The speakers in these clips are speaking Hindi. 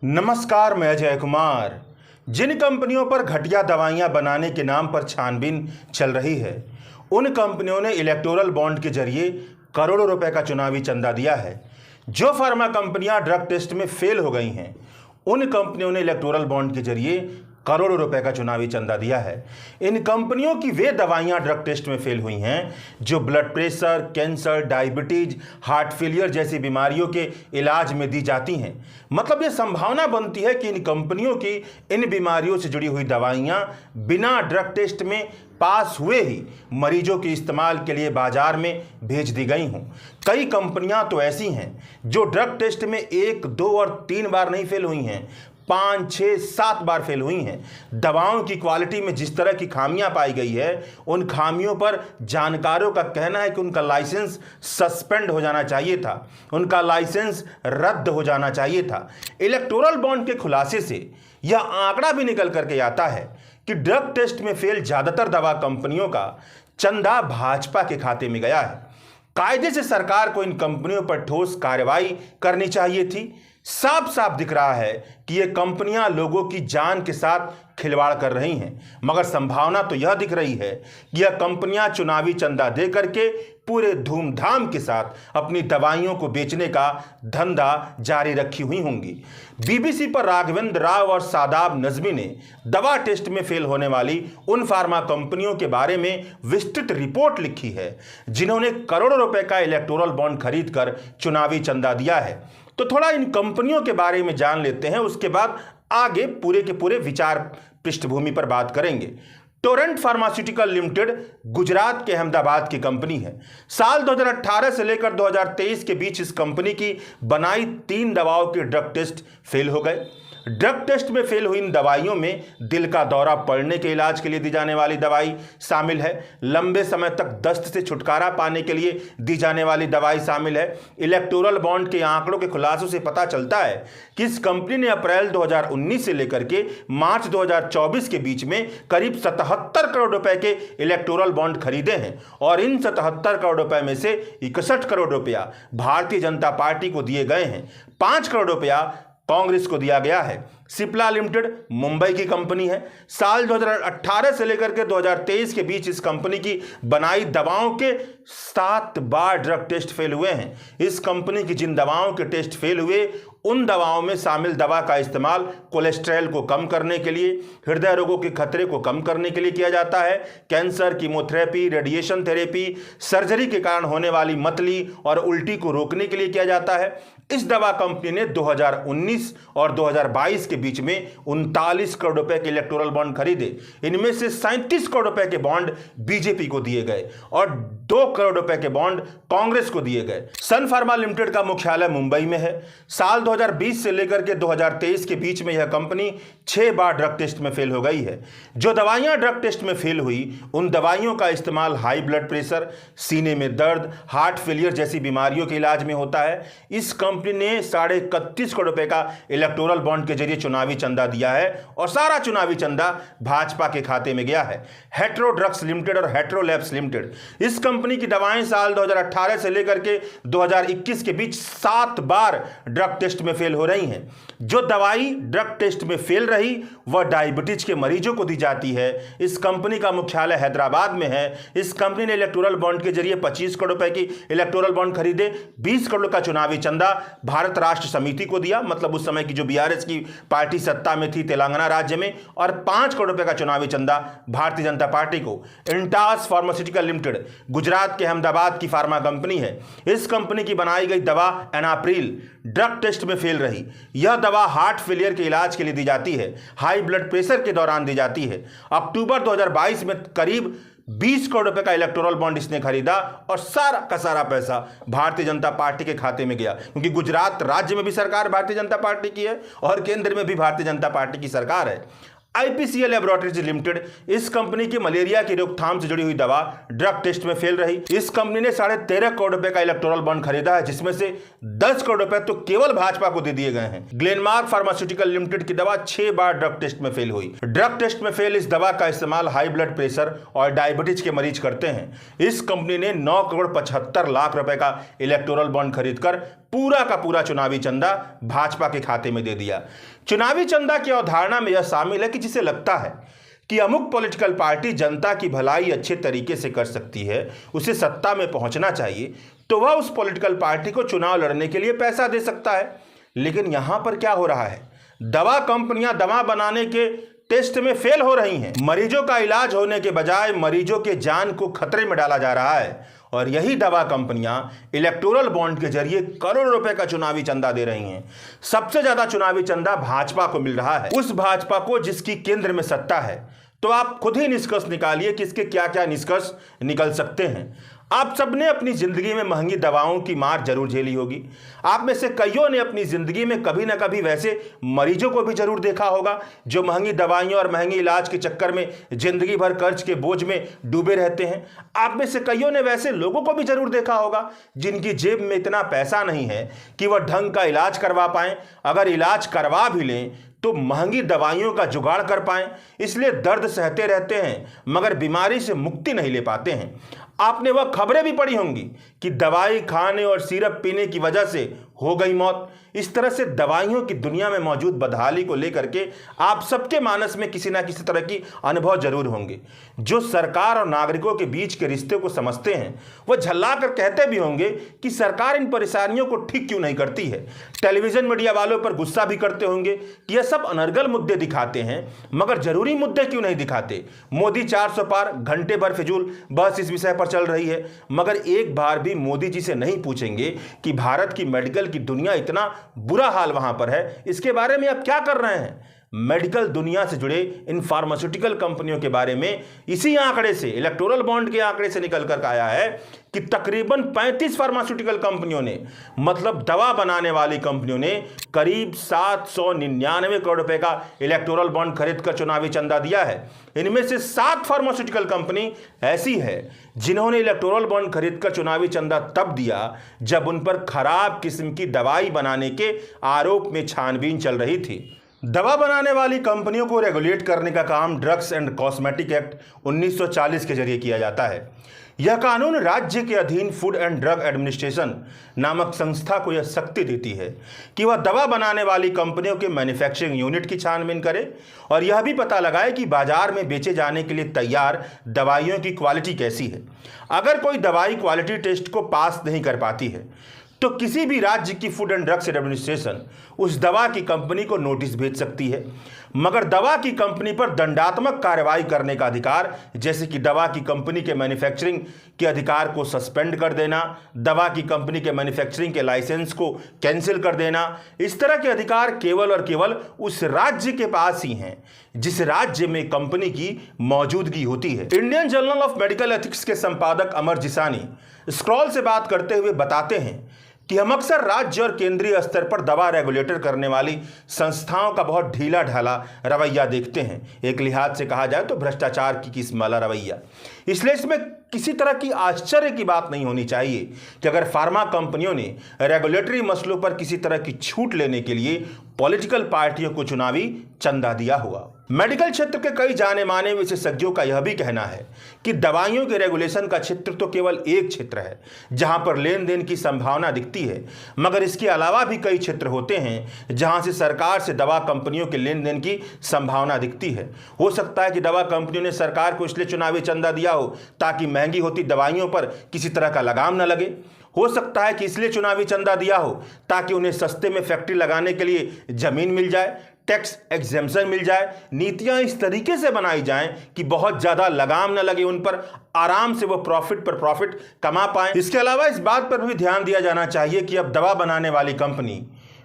नमस्कार, मैं अजय कुमार। जिन कंपनियों पर घटिया दवाइयां बनाने के नाम पर छानबीन चल रही है, उन कंपनियों ने इलेक्टोरल बॉन्ड के जरिए करोड़ों रुपए का चुनावी चंदा दिया है। जो फार्मा कंपनियां ड्रग टेस्ट में फेल हो गई हैं, उन कंपनियों ने इलेक्टोरल बॉन्ड के जरिए करोड़ों रुपए का चुनावी चंदा दिया है। इन कंपनियों की वे दवाइयां ड्रग टेस्ट में फेल हुई हैं जो blood pressure, cancer, diabetes, heart failure जैसी बीमारियों के इलाज में दी जाती हैं। मतलब यह संभावना बनती है कि इन कंपनियों की इन बीमारियों से जुड़ी हुई दवाइयां बिना ड्रग टेस्ट में पास हुए ही मरीजों के इस्तेमाल के लिए बाजार में भेज दी गई हों। कई कंपनियां तो ऐसी हैं जो ड्रग टेस्ट में 1, 2 और 3 बार नहीं फेल हुई हैं, 5, 6, 7 बार फेल हुई हैं। दवाओं की क्वालिटी में जिस तरह की खामियां पाई गई है, उन खामियों पर जानकारों का कहना है कि उनका लाइसेंस सस्पेंड हो जाना चाहिए था, उनका लाइसेंस रद्द हो जाना चाहिए था। इलेक्टोरल बॉन्ड के खुलासे से यह आंकड़ा भी निकल करके आता है कि ड्रग टेस्ट में फेल ज्यादातर दवा कंपनियों का चंदा भाजपा के खाते में गया है। कायदे से सरकार को इन कंपनियों पर ठोस कार्रवाई करनी चाहिए थी। साफ साफ दिख रहा है कि ये कंपनियां लोगों की जान के साथ खिलवाड़ कर रही हैं, मगर संभावना तो यह दिख रही है कि यह कंपनियां चुनावी चंदा दे करके पूरे धूमधाम के साथ अपनी दवाइयों को बेचने का धंधा जारी रखी हुई होंगी। बीबीसी पर राघवेंद्र राव और सादाब नजमी ने दवा टेस्ट में फेल होने वाली उन फार्मा कंपनियों के बारे में विस्तृत रिपोर्ट लिखी है जिन्होंने करोड़ों रुपए का इलेक्टोरल बॉन्ड खरीद कर चुनावी चंदा दिया है। तो थोड़ा इन कंपनियों के बारे में जान लेते हैं, उसके बाद आगे पूरे के पूरे विचार पृष्ठभूमि पर बात करेंगे। टोरेंट फार्मास्यूटिकल लिमिटेड गुजरात के अहमदाबाद की कंपनी है। साल 2018 से लेकर 2023 के बीच इस कंपनी की बनाई 3 दवाओं के ड्रग टेस्ट फेल हो गए। ड्रग टेस्ट में फेल हुई इन दवाइयों में दिल का दौरा पड़ने के इलाज के लिए दी जाने वाली दवाई शामिल है, लंबे समय तक दस्त से छुटकारा पाने के लिए दी जाने वाली दवाई शामिल है। इलेक्टोरल बॉन्ड के आंकड़ों के खुलासों से पता चलता है कि इस कंपनी ने अप्रैल 2019 से लेकर के मार्च 2024 के बीच में करीब 77 करोड़ रुपए के इलेक्टोरल बॉन्ड खरीदे हैं और इन 77 करोड़ रुपए में से 61 करोड़ रुपया भारतीय जनता पार्टी को दिए गए हैं, 5 करोड़ रुपया कांग्रेस को दिया गया है। सिप्ला लिमिटेड मुंबई की कंपनी है। साल 2018 से लेकर के 2023 के बीच इस कंपनी की बनाई दवाओं के 7 बार ड्रग टेस्ट फेल हुए हैं। इस कंपनी की जिन दवाओं के टेस्ट फेल हुए, उन दवाओं में शामिल दवा का इस्तेमाल कोलेस्ट्रॉल को कम करने के लिए, हृदय रोगों के खतरे को कम करने के लिए किया जाता है। Cancer, chemotherapy, radiation therapy, surgery के कारण होने वाली मतली और उल्टी को रोकने के लिए किया जाता है। इस दवा कंपनी ने 2019 और 2022 के बीच में 39 करोड़ रुपए के इलेक्टोरल बॉन्ड खरीदे। इनमें से 37 करोड़ रुपए के बॉन्ड बीजेपी को दिए गए और 2 करोड़ रुपए के बॉन्ड कांग्रेस को दिए गए। सन फार्मा लिमिटेड का मुख्यालय मुंबई में है। साल 2020 से लेकर के 2023 के बीच में यह कंपनी 6 बार ड्रग टेस्ट में फेल हो गई है। जो दवाइयां ड्रग टेस्ट में फेल हुई, उन दवाइयों का इस्तेमाल हाई ब्लड प्रेशर, सीने में दर्द, हार्ट फेलियर जैसी बीमारियों के इलाज में होता है। इस कंपनी ने 31.5 करोड़ रुपए का इलेक्टोरल बॉन्ड के जरिए चुनावी चंदा दिया है और सारा चुनावी चंदा भाजपा के खाते में गया है। हेट्रो ड्रग्स लिमिटेड और हेट्रो लैब्स लिमिटेड, इस कंपनी की दवाएं साल 2018 से लेकर के 2021 के बीच 7 बार ड्रग टेस्ट में फेल हो रही हैं। जो दवाई ड्रग टेस्ट में फेल रही वह डायबिटीज के मरीजों को दी जाती है। इस कंपनी का मुख्यालय हैदराबाद में है। इस कंपनी ने इलेक्टोरल बॉन्ड के जरिए 25 करोड़ रुपए की इलेक्टोरल बॉन्ड खरीदे, 20 करोड़ का चुनावी चंदा भारत राष्ट्र समिति को दिया, मतलब उस समय की जो बीआरएस की पार्टी सत्ता में थी तेलंगाना राज्य में, और 5 करोड़ रुपए का चुनावी चंदा भारतीय जनता पार्टी को। इंटास फार्मास्यूटिकल लिमिटेड गुजरात के अहमदाबाद की फार्मा कंपनी है। इस कंपनी की बनाई गई दवा एनाप्रिल ड्रग टेस्ट में फेल रही। यह दवा हार्ट फेलियर के इलाज के लिए दी जाती है, हाई ब्लड प्रेशर के दौरान दी जाती है। अक्टूबर 2022 में करीब 20 करोड़ रुपए का इलेक्टोरल बॉन्ड इसने खरीदा और सारा का सारा पैसा भारतीय जनता पार्टी के खाते में गया, क्योंकि गुजरात राज्य में भी सरकार भारतीय जनता पार्टी की है और केंद्र में भी भारतीय जनता पार्टी की सरकार है। आईपीसीएल लैबोरेटरीज लिमिटेड, इस कंपनी की मलेरिया की रोकथाम से जुड़ी हुई दवा ड्रग टेस्ट में फेल रही। इस कंपनी ने 13.5 करोड़ रुपए का इलेक्टोरल बॉन्ड खरीदा है, जिसमें से 10 करोड़ रुपए तो केवल भाजपा को दे दिए गए हैं। ग्लेनमार्क फार्मास्यूटिकल लिमिटेड की दवा 6 बार ड्रग टेस्ट में फेल हुई। ड्रग टेस्ट में फेल इस दवा का इस्तेमाल हाई ब्लड प्रेशर और डायबिटीज के मरीज करते हैं। इस कंपनी ने 9 करोड़ 75 लाख रुपए का इलेक्टोरल बॉन्ड खरीदकर पूरा का पूरा चुनावी चंदा भाजपा के खाते में दे दिया। चुनावी चंदा की अवधारणा में यह शामिल है कि जिसे लगता है कि अमुक पॉलिटिकल पार्टी जनता की भलाई अच्छे तरीके से कर सकती है, उसे सत्ता में पहुंचना चाहिए, तो वह उस पॉलिटिकल पार्टी को चुनाव लड़ने के लिए पैसा दे सकता है। लेकिन यहां पर क्या हो रहा है, दवा कंपनियां दवा बनाने के टेस्ट में फेल हो रही हैं। मरीजों का इलाज होने के बजाय मरीजों के जान को खतरे में डाला जा रहा है, और यही दवा कंपनियां इलेक्टोरल बॉन्ड के जरिए करोड़ों रुपए का चुनावी चंदा दे रही हैं। सबसे ज्यादा चुनावी चंदा भाजपा को मिल रहा है, उस भाजपा को जिसकी केंद्र में सत्ता है। तो आप खुद ही निष्कर्ष निकालिए कि इसके क्या क्या निष्कर्ष निकल सकते हैं। आप सबने अपनी जिंदगी में महंगी दवाओं की मार जरूर झेली होगी। आप में से कईयों ने अपनी जिंदगी में कभी ना कभी वैसे मरीजों को भी जरूर देखा होगा जो महंगी दवाइयों और महंगे इलाज के चक्कर में जिंदगी भर कर्ज के बोझ में डूबे रहते हैं। आप में से कईयों ने वैसे लोगों को भी जरूर देखा होगा जिनकी जेब में इतना पैसा नहीं है कि वह ढंग का इलाज करवा पाएं। अगर इलाज करवा भी लें तो महंगी दवाइयों का जुगाड़ कर पाएं, इसलिए दर्द सहते रहते हैं मगर बीमारी से मुक्ति नहीं ले पाते हैं। आपने वह खबरें भी पढ़ी होंगी कि दवाई खाने और सिरप पीने की वजह से हो गई मौत। इस तरह से दवाइयों की दुनिया में मौजूद बदहाली को लेकर के आप सबके मानस में किसी ना किसी तरह की अनुभव जरूर होंगे। जो सरकार और नागरिकों के बीच के रिश्ते को समझते हैं वह झल्ला कर कहते भी होंगे कि सरकार इन परेशानियों को ठीक क्यों नहीं करती है। टेलीविजन मीडिया वालों पर गुस्सा भी करते होंगे कि यह सब अनर्गल मुद्दे दिखाते हैं मगर जरूरी मुद्दे क्यों नहीं दिखाते। मोदी 400 पार घंटे भर फिजूल बस इस विषय पर चल रही है, मगर एक बार भी मोदी जी से नहीं पूछेंगे कि भारत की मेडिकल की दुनिया इतना बुरा हाल वहां पर है, इसके बारे में आप क्या कर रहे हैं। मेडिकल दुनिया से जुड़े इन फार्मास्यूटिकल कंपनियों के बारे में इसी आंकड़े से, इलेक्टोरल बॉन्ड के आंकड़े से निकल कर आया है कि तकरीबन 35 फार्मास्यूटिकल कंपनियों ने, मतलब दवा बनाने वाली कंपनियों ने करीब 799 करोड़ रुपए का इलेक्टोरल बॉन्ड खरीदकर चुनावी चंदा दिया है। इनमें से 7 फार्मास्यूटिकल कंपनी ऐसी है जिन्होंने इलेक्टोरल बॉन्ड खरीदकर चुनावी चंदा तब दिया जब उन पर खराब किस्म की दवाई बनाने के आरोप में छानबीन चल रही थी। दवा बनाने वाली कंपनियों को रेगुलेट करने का काम ड्रग्स एंड कॉस्मेटिक एक्ट 1940 के जरिए किया जाता है। यह कानून राज्य के अधीन फूड एंड ड्रग एडमिनिस्ट्रेशन नामक संस्था को यह शक्ति देती है कि वह दवा बनाने वाली कंपनियों के मैन्युफैक्चरिंग यूनिट की छानबीन करे और यह भी पता लगाए कि बाजार में बेचे जाने के लिए तैयार दवाइयों की क्वालिटी कैसी है। अगर कोई दवाई क्वालिटी टेस्ट को पास नहीं कर पाती है तो किसी भी राज्य की फूड एंड ड्रग्स एडमिनिस्ट्रेशन उस दवा की कंपनी को नोटिस भेज सकती है, मगर दवा की कंपनी पर दंडात्मक कार्रवाई करने का अधिकार, जैसे कि दवा की कंपनी के मैन्युफैक्चरिंग के अधिकार को सस्पेंड कर देना, दवा की कंपनी के मैन्युफैक्चरिंग के लाइसेंस को कैंसिल कर देना, इस तरह के अधिकार केवल और केवल उस राज्य के पास ही हैं जिस राज्य में कंपनी की मौजूदगी होती है। Indian journal of medical ethics के संपादक अमर जिसानी स्क्रॉल से बात करते हुए बताते हैं कि हम अक्सर राज्य और केंद्रीय स्तर पर दवा रेगुलेटर करने वाली संस्थाओं का बहुत ढीला ढाला रवैया देखते हैं। एक लिहाज से कहा जाए तो भ्रष्टाचार की किस्म वाला रवैया। इसलिए इसमें किसी तरह की आश्चर्य की बात नहीं होनी चाहिए कि अगर फार्मा कंपनियों ने रेगुलेटरी मसलों पर किसी तरह की छूट लेने के लिए पॉलिटिकल पार्टियों को चुनावी चंदा दिया हुआ। मेडिकल क्षेत्र के कई जाने माने विशेषज्ञों का यह भी कहना है कि दवाइयों के रेगुलेशन का क्षेत्र तो केवल एक क्षेत्र है जहां पर लेन देन की संभावना दिखती है, मगर इसके अलावा भी कई क्षेत्र होते हैं जहां से सरकार से दवा कंपनियों के लेन देन की संभावना दिखती है। हो सकता है कि दवा कंपनियों ने सरकार को इसलिए चुनावी चंदा दिया हो ताकि महंगी होती दवाइयों पर किसी तरह का लगाम न लगे। हो सकता है कि इसलिए चुनावी चंदा दिया हो ताकि उन्हें सस्ते में फैक्ट्री लगाने के लिए जमीन मिल जाए, टैक्स एग्जेम्पशन मिल जाए, नीतियां इस तरीके से बनाई जाएं कि बहुत ज्यादा लगाम न लगे उन पर, आराम से वो प्रॉफिट पर प्रॉफिट कमा पाएं। इसके अलावा इस बात पर भी ध्यान दिया जाना चाहिए कि अब दवा बनाने वाली कंपनी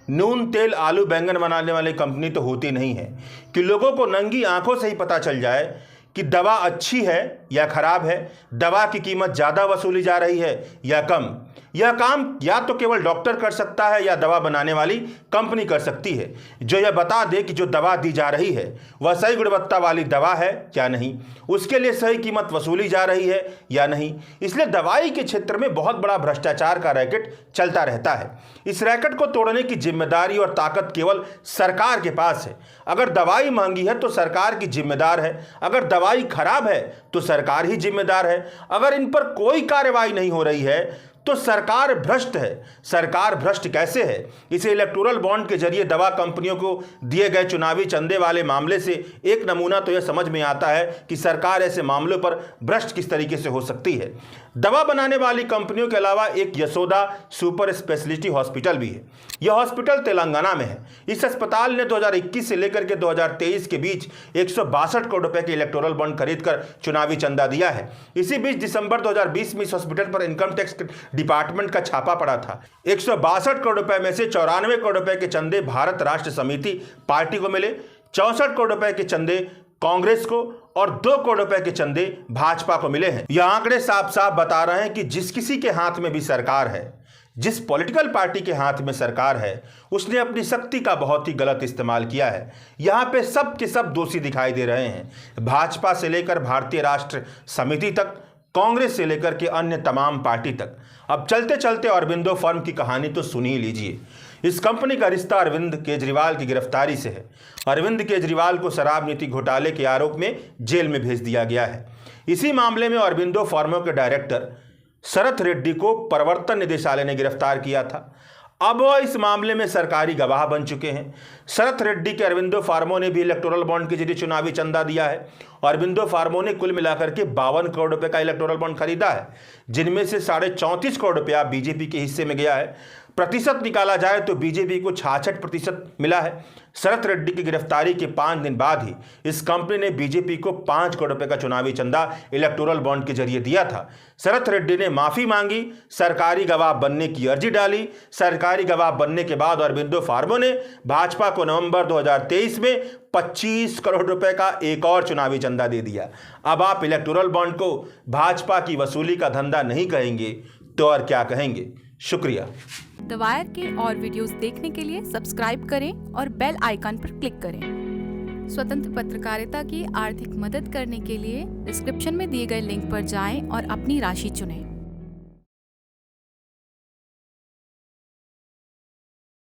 नून तेल आलू बैंगन बनाने वाली कंपनी तो होती नहीं है कि लोगों को नंगी आंखों से ही पता चल जाए कि दवा अच्छी है या खराब है, दवा की कीमत ज़्यादा वसूली जा रही है या कम। यह काम या तो केवल डॉक्टर कर सकता है या दवा बनाने वाली कंपनी कर सकती है, जो यह बता दे कि जो दवा दी जा रही है वह सही गुणवत्ता वाली दवा है या नहीं, उसके लिए सही कीमत वसूली जा रही है या नहीं। इसलिए दवाई के क्षेत्र में बहुत बड़ा भ्रष्टाचार का रैकेट चलता रहता है। इस रैकेट को तोड़ने की जिम्मेदारी और ताकत केवल सरकार के पास है। अगर दवाई महंगी है तो सरकार की जिम्मेदार है, अगर दवाई खराब है तो सरकार ही जिम्मेदार है। अगर इन पर कोई कार्रवाई नहीं हो रही है तो सरकार भ्रष्ट है। सरकार भ्रष्ट कैसे है? इसे इलेक्टोरल बॉन्ड के जरिए दवा कंपनियों को दिए गए चुनावी चंदे वाले मामले से एक नमूना तो यह समझ में आता है कि सरकार ऐसे मामलों पर भ्रष्ट किस तरीके से हो सकती है। दवा बनाने वाली कंपनियों के अलावा एक यशोदा सुपर स्पेशलिटी हॉस्पिटल भी है। यह हॉस्पिटल तेलंगाना में है। इस अस्पताल ने 2021 से लेकर के 2023 के बीच 162 करोड़ रुपए के इलेक्टोरल बॉन्ड खरीदकर चुनावी चंदा दिया है। इसी बीच दिसंबर 2020 में इस हॉस्पिटल पर इनकम टैक्स डिपार्टमेंट का छापा पड़ा था। 162 करोड़ रुपए में से 94 करोड़ रुपए के चंदे भारत राष्ट्र समिति पार्टी को मिले, 64 करोड़ रुपए के चंदे कांग्रेस को और 2 करोड़ रुपए के चंदे भाजपा को मिले हैं। यह आंकड़े साफ साफ बता रहे हैं कि जिस किसी के हाथ में भी सरकार है, जिस पॉलिटिकल पार्टी के हाथ में सरकार है, उसने अपनी शक्ति का बहुत ही गलत इस्तेमाल किया है। यहाँ पे सब के सब दोषी दिखाई दे रहे हैं, भाजपा से लेकर भारतीय राष्ट्र समिति तक, कांग्रेस से लेकर के अन्य तमाम पार्टी तक। अब चलते चलते अरबिंदो फर्म की कहानी तो सुन ही लीजिए। इस कंपनी का रिश्ता अरविंद केजरीवाल की गिरफ्तारी से है। अरविंद केजरीवाल को शराब नीति घोटाले के आरोप में जेल में भेज दिया गया है। इसी मामले में अरबिंदो फर्मों के डायरेक्टर शरथ रेड्डी को प्रवर्तन निदेशालय ने गिरफ्तार किया था। अब वह इस मामले में सरकारी गवाह बन चुके हैं। शरथ रेड्डी के अरबिंदो फार्मो ने भी इलेक्टोरल बॉन्ड के जरिए चुनावी चंदा दिया है। अरबिंदो फार्मो ने कुल मिलाकर के 52 करोड़ रुपए का इलेक्टोरल बॉन्ड खरीदा है, जिनमें से 34.5 करोड़ रुपया बीजेपी के हिस्से में गया है। प्रतिशत निकाला जाए तो बीजेपी को 66% मिला है। शरथ रेड्डी की गिरफ्तारी के 5 दिन बाद ही इस कंपनी ने बीजेपी को 5 करोड़ रुपए का चुनावी चंदा इलेक्टोरल बॉन्ड के जरिए दिया था। शरथ रेड्डी ने माफी मांगी, सरकारी गवाह बनने की अर्जी डाली। सरकारी गवाह बनने के बाद अरबिंदो फार्मो ने भाजपा को नवंबर 2023 में 25 करोड़ रुपए का एक और चुनावी चंदा दे दिया। अब आप इलेक्टोरल बॉन्ड को भाजपा की वसूली का धंधा नहीं कहेंगे तो और क्या कहेंगे? शुक्रिया। द वायर के और वीडियोस देखने के लिए सब्सक्राइब करें और बेल आइकन पर क्लिक करें। स्वतंत्र पत्रकारिता की आर्थिक मदद करने के लिए डिस्क्रिप्शन में दिए गए लिंक पर जाएं और अपनी राशि चुनें।